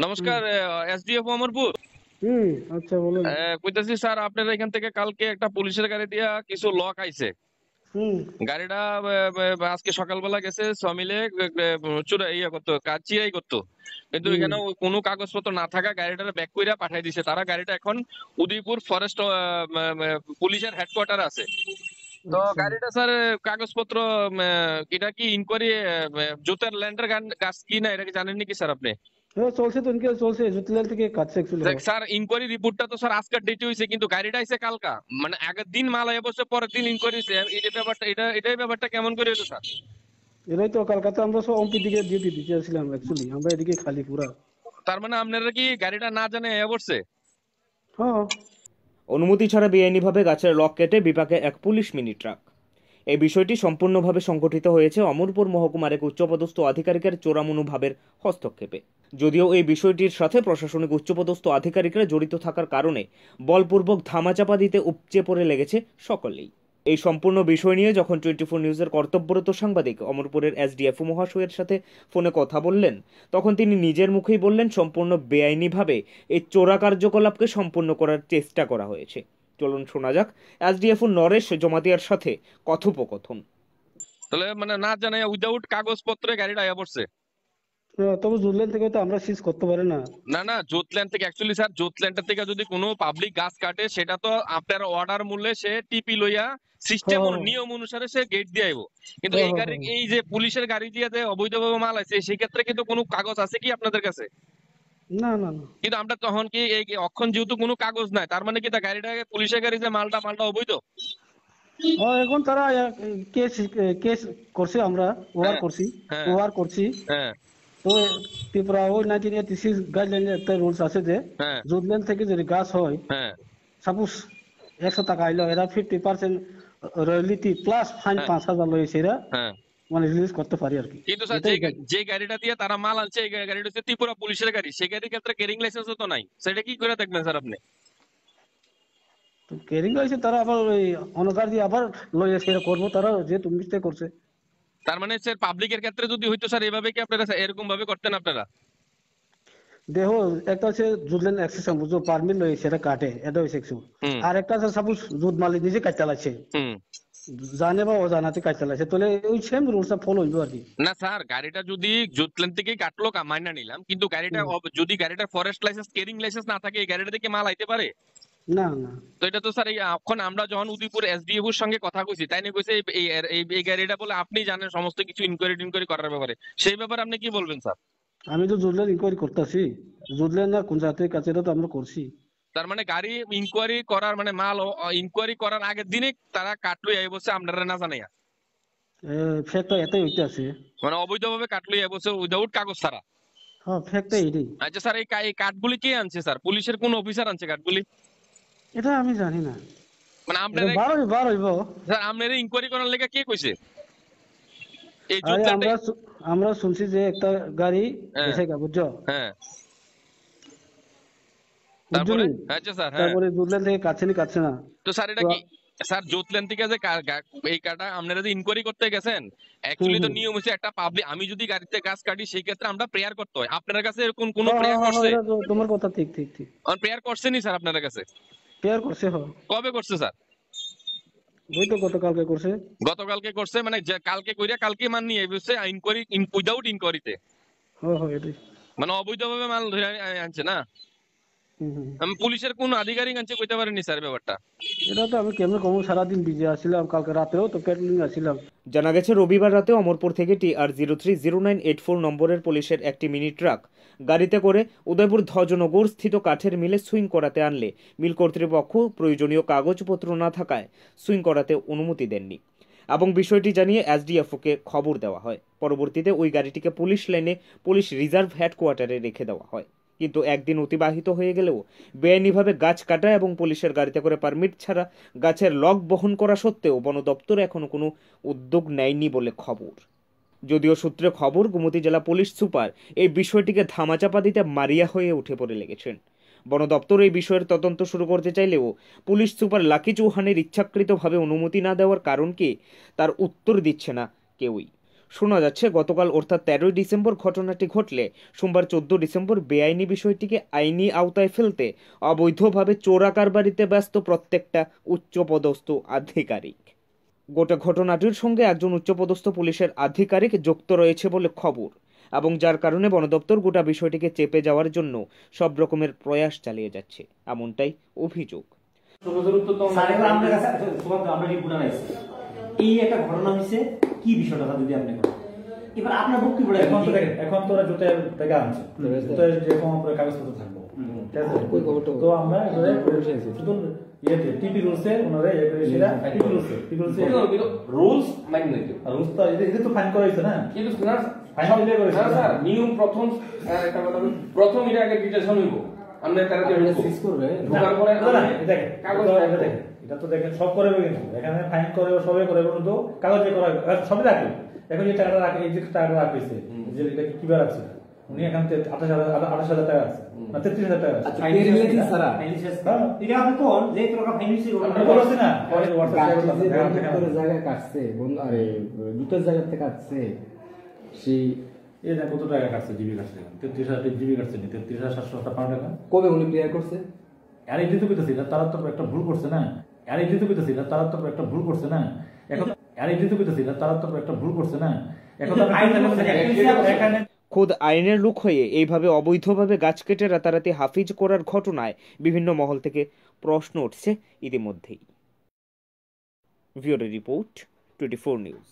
নমস্কার, এসডিএফ অমরপুর। হুম। আচ্ছা, বলুন। কইতাছি স্যার, আপনার এখান থেকে কালকে একটা পুলিশের গাড়ি দিয়া কিছু লোক আইছে। হুম। গাড়িটা আজকে সকালবেলা গেছে ছ মিলে চুরা ইয়া করতো, কাজ চিরাই করতো। কিন্তু হুম। এখানে কোনো কাগজপত্র না থাকা গাড়িটা ব্যাক কইরা পাঠাই দিছে। তারা গাড়িটা এখন উদয়পুর ফরেস্ট পুলিশের হেডকোয়ার্টার আছে। তো আচ্ছা। গাড়িটা স্যার কাগজপত্র এটা কি ইনকোয়ারি জুতের ল্যান্ডার কাজ কি না, এটা কি জানেন নাকি স্যার আপনি? হ্যাঁ, চলছে তো, ইনকে চলছে, জুতলাল থেকে কাটছে অ্যাকচুয়ালি। দেখ স্যার, ইনকোয়ারি রিপোর্টটা তো স্যার আজকের ডেটে হয়েছে, কিন্তু গাড়িটা আইছে কালকা। মানে আগের দিন মাল আইয়া বসে, পরের দিন ইনকোয়ারি হয়েছে। এই ব্যাপারটা, এটাই ব্যাপারটা কেমন করে হলো স্যার? এরাই তো কলকাতা, আমরা সব ওমপি দিকে ডিউটি দিতে আসছিলাম অ্যাকচুয়ালি, আমরা এদিকে খালি পুরা। তার মানে আপনারা কি গাড়িটা না জানে আইয়া বসছে? হ্যাঁ। অনুমতি ছাড়া বেআইনিভাবে গাছের লক কেটে বিপাকে এক পুলিশ মিনি ট্রাক। এই বিষয়টি সম্পূর্ণভাবে সংঘটিত হয়েছে অমরপুর মহকুমার এক উচ্চপদস্থ আধিকারিকের চোরামনোভাবের হস্তক্ষেপে। যদিও এই বিষয়টির সাথে প্রশাসনিক উচ্চপদস্থ আধিকারিকরা জড়িত থাকার কারণে বলপূর্বক ধামাচাপা দিতে উপচে পড়ে লেগেছে সকলেই। এই সম্পূর্ণ বিষয় নিয়ে যখন 24 নিউজের কর্তব্যরত সাংবাদিক অমরপুরের এসডিএফ মহাশয়ের সাথে ফোনে কথা বললেন, তখন তিনি নিজের মুখেই বললেন সম্পূর্ণ বেআইনিভাবে এই চোরা কার্যকলাপকে সম্পূর্ণ করার চেষ্টা করা হয়েছে। চলুন শোনা যাক এসডিএফ নরেশ জমাতিয়ার সাথে কথোপকথন। তাহলে মানে না জানে উইদাউট কাগজপত্রে গাড়িটা আইয়া পড়ছে? হ্যাঁ, তবে জুতলাল থেকে তো আমরা সিজ করতে পারি না। না না, জুটল্যান্ড থেকে অ্যাকচুয়ালি স্যার, জুটল্যান্ডের থেকে যদি কোনো পাবলিক গাছ কাটে, সেটা তো আপনার অর্ডার মূল্যে সে টিপি লইয়া সিস্টেম হ্যাঁ, হ্যাঁ, নিয়ম অনুসারে সে গেট দিয়ে আইব। কিন্তু হ্যাঁ, এই হ্যাঁ, গাড়ি, হ্যাঁ। এই যে পুলিশের গাড়ি দিয়ে যে অবৈধভাবে মাল আছে, সেই ক্ষেত্রে কিন্তু কোনো কাগজ আছে কি আপনাদের কাছে? না, না, না। কিন্তু আমরা তখন কি এই অক্ষণ যেহেতু কোনো কাগজ নাই, তার মানে কি তা গাড়িটাকে পুলিশের গাড়ি যে মালটা অবৈধ? হ্যাঁ, এখন তারা কেস কেস করছে, আমরা ওয়ার হ্যাঁ, করছি। হ্যাঁ, ওয়ার করছি। হ্যাঁ, তো ত্রিপুরা ওই 1986 গাইডলাইনে একটা রুলস আছে যে হ্যাঁ, জুতলাল থেকে যদি গাছ হয়, হ্যাঁ, সাপোজ 100 টাকা আইলো, এরা 50% রয়্যালিটি প্লাস ফাইন হ্যাঁ, 5,000 লয়েছে, এরা হ্যাঁ। মানে রিলিজ করতে পারি আর কি। কিন্তু স্যার, যে এটাই যে গাড়িটা দিয়ে তারা মাল আনছে, এই গাড়িটা হচ্ছে ত্রিপুরা পুলিশের গাড়ি। সেই গাড়ির ক্ষেত্রে ক্যারিং লাইসেন্সও তো নাই। সেটা কি করে দেখবেন স্যার আপনি? তো কেরিং হয়েছে, তারা আবার ওই অনগার দিয়ে আবার লয়ে সেটা করবো, তারা যে তুমি মিস্টেক করছে। তার মানে স্যার, পাবলিকের ক্ষেত্রে যদি হইতো স্যার, এভাবে কি আপনারা এরকম ভাবে করতেন আপনারা? দেখো, একটা হচ্ছে জুটলেন এক্সেশন বুঝো, পারমিট লয়ে সেটা কাটে, এটা হয়েছে একশো। হুম, আর একটা আছে সাপোজ জুট মালিক নিজে কাজ চালাচ্ছে, হুম। জানে বা অজানাতে কাজ চালাচ্ছে, তাহলে ওই সেম রুলসটা ফলো হইলো আর কি। না স্যার, গাড়িটা যদি জুটলেন থেকেই কাটলো, মাইনা নিলাম, কিন্তু গাড়িটা হুম। যদি গাড়িটার ফরেস্ট লাইসেন্স, ক্যারিং লাইসেন্স না থাকে, এই গাড়িটা থেকে মাল আইতে পারে? না, না। তো এটা তো স্যার, এই এখন আমরা যখন উদয়পুর এসডিএফ এর সঙ্গে কথা কইছি, তাই না কইছে এই এই এই গাড়িটা বলে আপনি জানেন সমস্ত কিছু ইনকোয়ারি টিনকোয়ারি করার ব্যাপারে। সেই ব্যাপারে আপনি কি বলবেন স্যার? আমি তো জুটলেন ইনকোয়ারি করতেছি, জুটলেন না কোন জাতের কাছে, এটা তো আমরা করছি। তার মানে গাড়ি ইনকোয়ারি করার মানে মাল ইনকোয়ারি করার আগের দিনে তারা কাটলই আই বসে আপনারা না জানাইয়া? ফ্যাক্টটা এটাই হইতে আছে। মানে অবৈধভাবে কাটলই আই বসে উইদাউট কাগজ ছাড়া? হ্যাঁ, ফ্যাক্টটা এটাই। আচ্ছা স্যার, এই কাঠগুলি কে আনছে স্যার? পুলিশের কোন অফিসার আনছে কাঠগুলি? এটা আমি জানি না। মানে এটা আপনারা, বার হইব। স্যার আপনারা ইনকোয়ারি করার লেগে কে কইছে এই আরে জুটল্যান্ডে? আমরা শুনছি যে একটা গাড়ি হ্যাঁ, গেছে গা, বুঝছো? হ্যাঁ। বুঝছো তারপরে? নি? আচ্ছা স্যার, হ্যাঁ। তারপরে জুটলেন থেকে কাটছে নি, কাটছে না। তো স্যার, তো এটা কি স্যার জুটল্যান্ড থেকে যে এই কাটা আপনারা যে ইনকোয়ারি করতে গেছেন, হুম, অ্যাকচুয়ালি তো হুম। নিয়ম হচ্ছে একটা পাবলিক, আমি যদি গাড়িতে গাছ কাটি সেই ক্ষেত্রে আমরা প্রেয়ার করতে হয়। আপনার কাছে এরকম কোনো হ্যাঁ, হ্যাঁ, প্রেয়ার হ্যাঁ, হ্যাঁ, করছে? এটা তো তোমার কথা ঠিক, ঠিক, ঠিক। প্রেয়ার করছেনই স্যার আপনার কাছে? পেয়ার করছে, হ। কবে করছে স্যার? ওই তো গতকালকে করছে। গতকালকে করছে? মানে যে কালকে কইরা কালকে মান নিয়ে বসে ইনকোয়ারি, উইদাউট ইনকোয়ারিতে, হ্যাঁ, হ্যাঁ, এটাই। মানে অবৈধভাবে মাল ধরে আনছে না? হুম, হুম। আমি পুলিশের কোন আধিকারিক আনছে কইতে পারেননি স্যার ব্যাপারটা? এটা তো আমি কেমন কম, সারাদিন বিজি আসছিলাম, কালকে রাতেও তো পেট্রোলিং আসছিলাম। জানা গেছে রবিবার রাতে অমরপুর থেকে TR030984 নম্বরের পুলিশের একটি মিনি ট্রাক গাড়িতে করে উদয়পুর ধ্বজনগর স্থিত কাঠের মিলে সুইং করাতে আনলে মিল কর্তৃপক্ষ প্রয়োজনীয় কাগজপত্র না থাকায় সুইং করাতে অনুমতি দেননি এবং বিষয়টি জানিয়ে এসডিএফওকে খবর দেওয়া হয়। পরবর্তীতে ওই গাড়িটিকে পুলিশ লাইনে পুলিশ রিজার্ভ হেডকোয়ার্টারে রেখে দেওয়া হয়। কিন্তু একদিন অতিবাহিত হয়ে গেলেও বেআইনিভাবে গাছ কাটা এবং পুলিশের গাড়িতে করে পারমিট ছাড়া গাছের লগ বহন করা সত্ত্বেও বন দপ্তর এখনো কোনো উদ্যোগ নেয়নি বলে খবর। যদিও সূত্রে খবর, গোমতী জেলা পুলিশ সুপার এই বিষয়টিকে ধামাচাপা দিতে মারিয়া হয়ে উঠে পড়ে লেগেছেন। বন দপ্তর এই বিষয়ের তদন্ত শুরু করতে চাইলেও পুলিশ সুপার লাকি চৌহানের ইচ্ছাকৃতভাবে অনুমতি না দেওয়ার কারণ কি, তার উত্তর দিচ্ছে না কেউই। শোনা যাচ্ছে গতকাল অর্থাৎ 13 ডিসেম্বর ঘটনাটি ঘটলে সোমবার 14 ডিসেম্বর বেআইনি বিষয়টিকে আইনি আওতায় ফেলতে অবৈধভাবে চোরাকারবারিতে ব্যস্ত প্রত্যেকটা উচ্চপদস্থ আধিকারিক। গোটা ঘটনাটির সঙ্গে একজন উচ্চপদস্থ পুলিশের আধিকারিক যুক্ত রয়েছে বলে খবর, এবং যার কারণে বন দপ্তর গোটা বিষয়টিকে চেপে যাওয়ার জন্য সব রকমের প্রয়াস চালিয়ে যাচ্ছে, এমনটাই অভিযোগ। এই একটা ঘটনা হয়েছে, কি বিষয়টা যদি আপনি এবার আপনার বক্তব্য এখন তো ওরা জুতের থেকে আনছে, জুতের যেরকম কাগজপত্র থাকবো, ঠিক আছে? তো আমরা শুধু ইয়েতে টিপি রুলসে ওনারা সেটা টিপি রুলসে রুলস মাইন্ড নাই রুলস তো এটা তো ফাইন করা হয়েছে না, কিন্তু ফাইন দিলে করেছে স্যার নিয়ম একটা কথা প্রথম এর আগে ডিটেকশন হইব আমরা তারা সিজ করবে ঢোকার পরে দেখেন কাগজ দেখেন, এটা তো দেখেন সব করে কিন্তু এখানে ফাইন করে সবাই করে কিন্তু কাগজে করা সবই রাখে। এখন যে টাকাটা রাখে, এই যে টাকাটা রাখছে যে এটা কিভাবে রাখছে উনি এখান থেকে 28,000 টাকা আছে না 33,000 টাকা আছে। এটা আপনি কোন যে টাকা ফাইন্যান্সি আমরা বলছি না পরে হোয়াটসঅ্যাপ জায়গায় কাটছে আরে দুটোর জায়গা থেকে কাটছে সেই এই না কত টাকা কাটছে জিবি কাটছে 33,000 জিবি কাটছে 33,758 টাকা কবে উনি ক্লিয়ার করছে। আর এই দিতে কইতাছি না তারা তো একটা ভুল করছে না, আর এই দিতে কইতাছি না তারা তো একটা ভুল করছে না, এখন আর এই দিতে কইতাছি না তারা তো একটা ভুল করছে না, এখন এখানে খোদ আইনের লোক হয়ে এইভাবে অবৈধভাবে গাছ কেটে রাতারাতি হাফিজ করার ঘটনায় বিভিন্ন মহল থেকে প্রশ্ন উঠছে ইতিমধ্যেই। Video report 24 news.